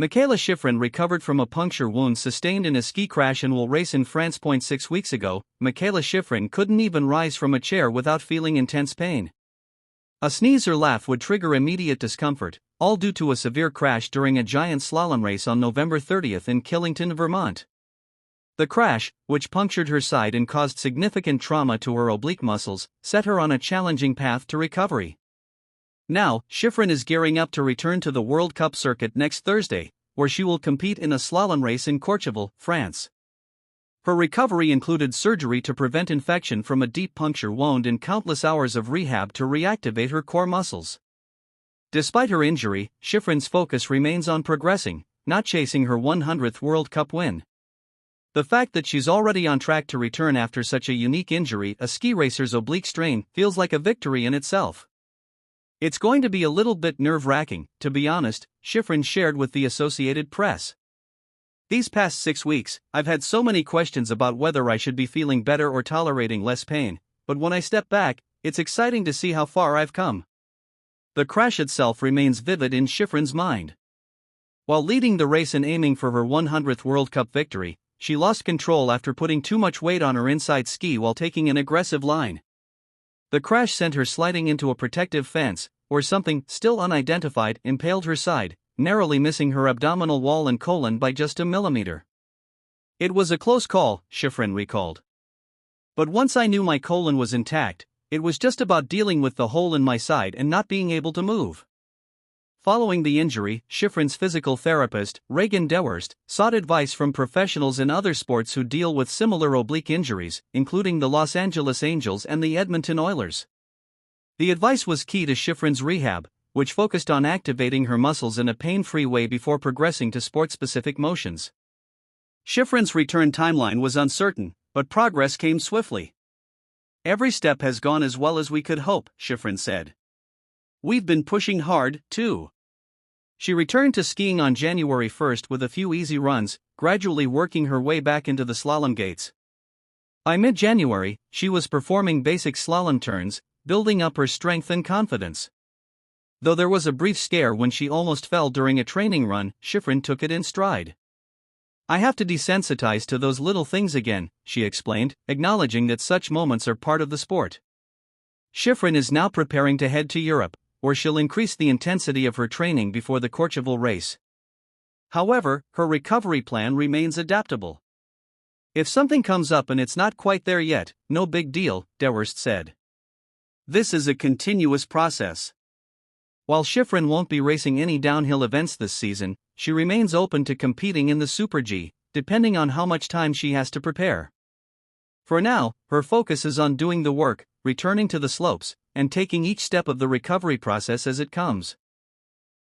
Mikaela Shiffrin recovered from a puncture wound sustained in a ski crash and will race in France. 6 weeks ago, Mikaela Shiffrin couldn't even rise from a chair without feeling intense pain. A sneeze or laugh would trigger immediate discomfort, all due to a severe crash during a giant slalom race on November 30th in Killington, Vermont. The crash, which punctured her side and caused significant trauma to her oblique muscles, set her on a challenging path to recovery. Now, Shiffrin is gearing up to return to the World Cup circuit next Thursday, where she will compete in a slalom race in Courchevel, France. Her recovery included surgery to prevent infection from a deep puncture wound and countless hours of rehab to reactivate her core muscles. Despite her injury, Shiffrin's focus remains on progressing, not chasing her 100th World Cup win. The fact that she's already on track to return after such a unique injury, a ski racer's oblique strain, feels like a victory in itself. It's going to be a little bit nerve-wracking, to be honest, Shiffrin shared with the Associated Press. These past 6 weeks, I've had so many questions about whether I should be feeling better or tolerating less pain, but when I step back, it's exciting to see how far I've come. The crash itself remains vivid in Shiffrin's mind. While leading the race and aiming for her 100th World Cup victory, she lost control after putting too much weight on her inside ski while taking an aggressive line. The crash sent her sliding into a protective fence, where something, still unidentified, impaled her side, narrowly missing her abdominal wall and colon by just a millimeter. It was a close call, Shiffrin recalled. But once I knew my colon was intact, it was just about dealing with the hole in my side and not being able to move. Following the injury, Shiffrin's physical therapist, Regan Deworst, sought advice from professionals in other sports who deal with similar oblique injuries, including the Los Angeles Angels and the Edmonton Oilers. The advice was key to Shiffrin's rehab, which focused on activating her muscles in a pain-free way before progressing to sport-specific motions. Shiffrin's return timeline was uncertain, but progress came swiftly. "Every step has gone as well as we could hope," Shiffrin said. "We've been pushing hard, too." She returned to skiing on January 1st with a few easy runs, gradually working her way back into the slalom gates. By mid-January, she was performing basic slalom turns, building up her strength and confidence. Though there was a brief scare when she almost fell during a training run, Shiffrin took it in stride. "I have to desensitize to those little things again," she explained, acknowledging that such moments are part of the sport. Shiffrin is now preparing to head to Europe, where she'll increase the intensity of her training before the Courchevel race. However, her recovery plan remains adaptable. "If something comes up and it's not quite there yet, no big deal," Deworst said. "This is a continuous process." While Shiffrin won't be racing any downhill events this season, she remains open to competing in the Super G, depending on how much time she has to prepare. For now, her focus is on doing the work, returning to the slopes, and taking each step of the recovery process as it comes.